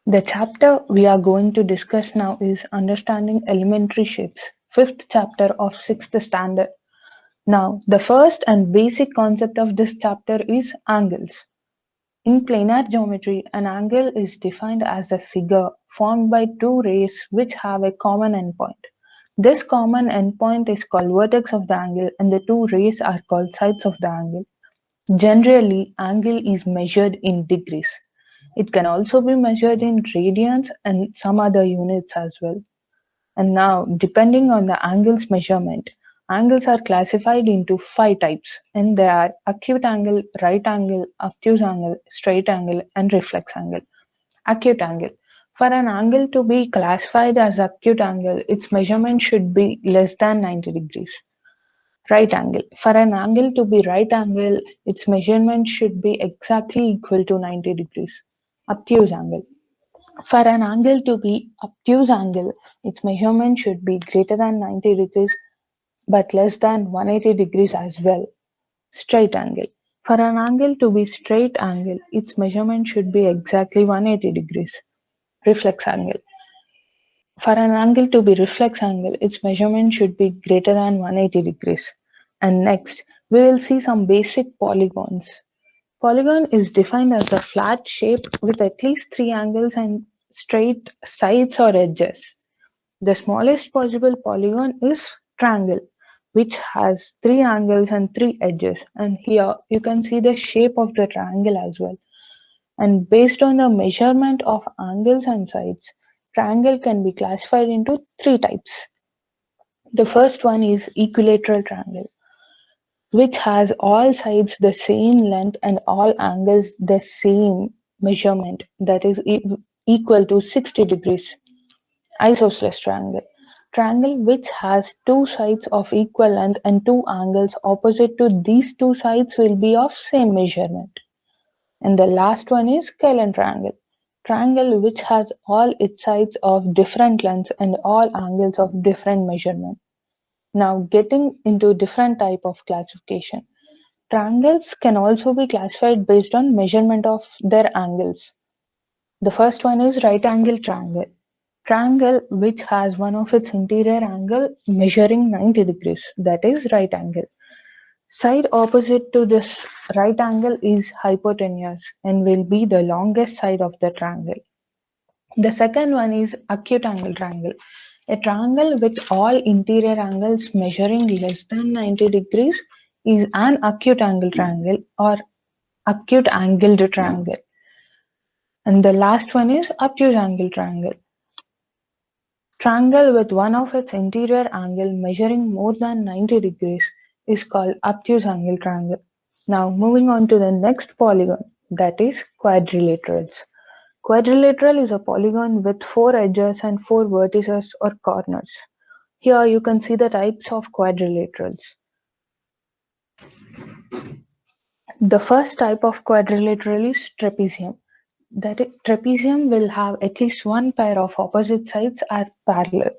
The chapter we are going to discuss now is Understanding Elementary Shapes, fifth chapter of sixth standard. Now, the first and basic concept of this chapter is angles. In planar geometry, an angle is defined as a figure formed by two rays which have a common endpoint. This common endpoint is called vertex of the angle and the two rays are called sides of the angle. Generally, angle is measured in degrees. It can also be measured in radians and some other units as well. And now, depending on the angle's measurement, angles are classified into five types, and they are acute angle, right angle, obtuse angle, straight angle, and reflex angle. Acute angle. For an angle to be classified as acute angle, its measurement should be less than 90 degrees. Right angle. For an angle to be right angle, its measurement should be exactly equal to 90 degrees. Obtuse angle. For an angle to be obtuse angle, its measurement should be greater than 90 degrees but less than 180 degrees as well. Straight angle. For an angle to be straight angle, its measurement should be exactly 180 degrees. Reflex angle. For an angle to be reflex angle, its measurement should be greater than 180 degrees. And next, we will see some basic polygons. Polygon is defined as a flat shape with at least three angles and straight sides or edges. The smallest possible polygon is triangle, which has three angles and three edges. And here you can see the shape of the triangle as well. And based on the measurement of angles and sides, triangle can be classified into three types. The first one is equilateral triangle, which has all sides the same length and all angles the same measurement, that is equal to 60 degrees. Isosceles triangle. Triangle which has two sides of equal length and two angles opposite to these two sides will be of same measurement. And the last one is scalene triangle. Triangle which has all its sides of different lengths and all angles of different measurement. Now getting into different type of classification. Triangles can also be classified based on measurement of their angles. The first one is right angle triangle. Triangle which has one of its interior angle measuring 90 degrees, that is right angle. Side opposite to this right angle is hypotenuse and will be the longest side of the triangle. The second one is acute angle triangle. A triangle with all interior angles measuring less than 90 degrees is an acute angle triangle or acute angled triangle. And the last one is obtuse angle triangle. Triangle with one of its interior angle measuring more than 90 degrees is called obtuse angle triangle. Now moving on to the next polygon, that is quadrilaterals. Quadrilateral is a polygon with four edges and four vertices or corners. Here you can see the types of quadrilaterals. The first type of quadrilateral is trapezium. That is, trapezium will have at least one pair of opposite sides are parallel.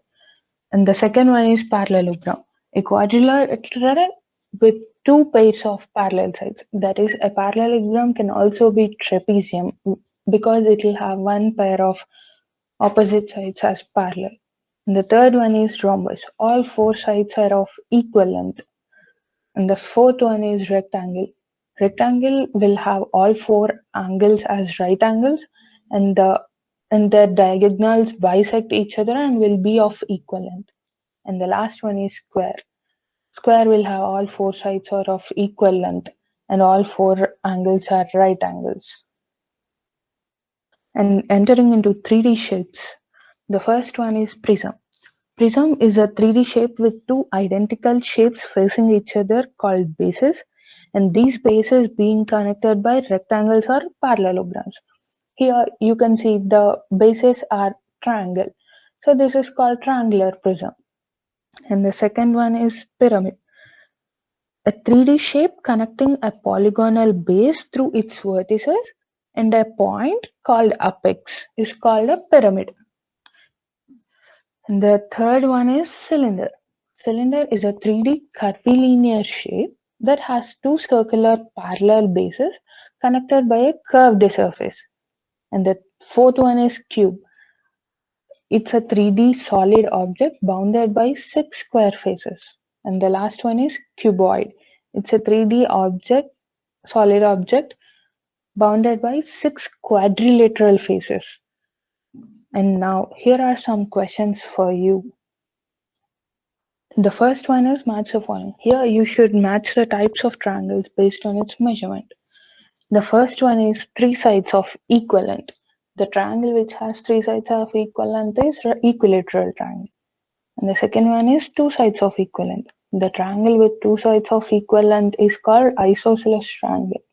And the second one is parallelogram. A quadrilateral with two pairs of parallel sides. That is, a parallelogram can also be trapezium because it will have one pair of opposite sides as parallel. And the third one is rhombus. All four sides are of equal length. And the fourth one is rectangle. Rectangle will have all four angles as right angles, and the diagonals bisect each other and will be of equal length. And the last one is square. Square will have all four sides are of equal length and all four angles are right angles. And entering into 3D shapes, the first one is prism. Prism is a 3D shape with two identical shapes facing each other called bases, and these bases being connected by rectangles or parallelograms. Here you can see the bases are triangle. So this is called triangular prism. And the second one is pyramid. A 3D shape connecting a polygonal base through its vertices and a point called apex is called a pyramid. And the third one is cylinder. Cylinder is a 3D curvilinear shape that has two circular parallel bases connected by a curved surface. And the Fourth one is cube. It's a 3D solid object bounded by 6 square faces. And the last one is cuboid. It's a 3D object, solid object bounded by 6 quadrilateral faces. And now here are some questions for you. The first one is match the following. Here you should match the types of triangles based on its measurement. The first one is 3 sides of equal length. The triangle which has 3 sides of equal length is equilateral triangle. And the second one is 2 sides of equal length. The triangle with 2 sides of equal length is called isosceles triangle.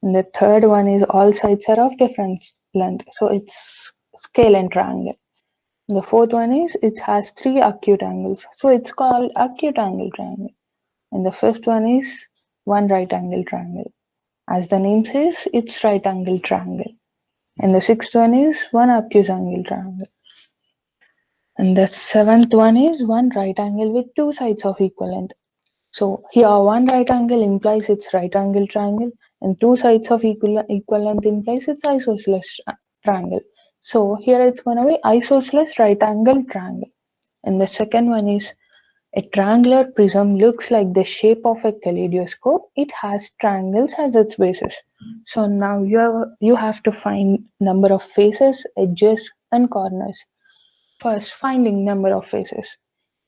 And the third one is all sides are of different length. So it's scalene triangle. The fourth one is it has 3 acute angles. So it's called acute angle triangle. And the fifth one is one right angle triangle. As the name says, it's right angle triangle. And the sixth one is one obtuse angle triangle. And the seventh one is one right angle with 2 sides of equal length. So here one right angle implies it's right angle triangle and 2 sides of equal length implies it's isosceles triangle. So here it's going to be isosceles right angle triangle. And the second one is a triangular prism looks like the shape of a kaleidoscope. It has triangles as its bases. So now you have to find number of faces, edges and corners. First, finding number of faces.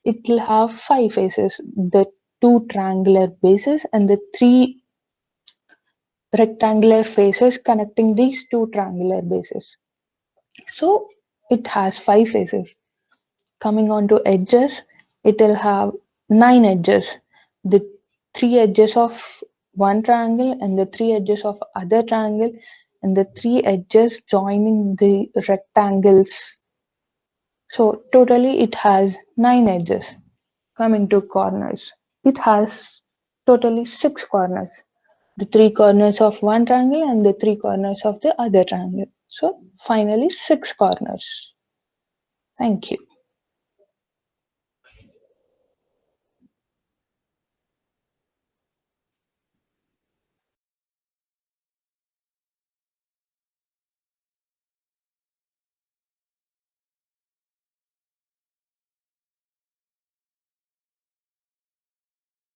It will have 5 faces, the 2 triangular bases and the 3 rectangular faces connecting these 2 triangular bases. So it has 5 faces. Coming on to edges, it will have 9 edges. The 3 edges of one triangle and the 3 edges of other triangle and the 3 edges joining the rectangles. So totally it has 9 edges. Coming to corners, it has totally 6 corners. The 3 corners of one triangle and the 3 corners of the other triangle. So finally 6 corners. Thank you.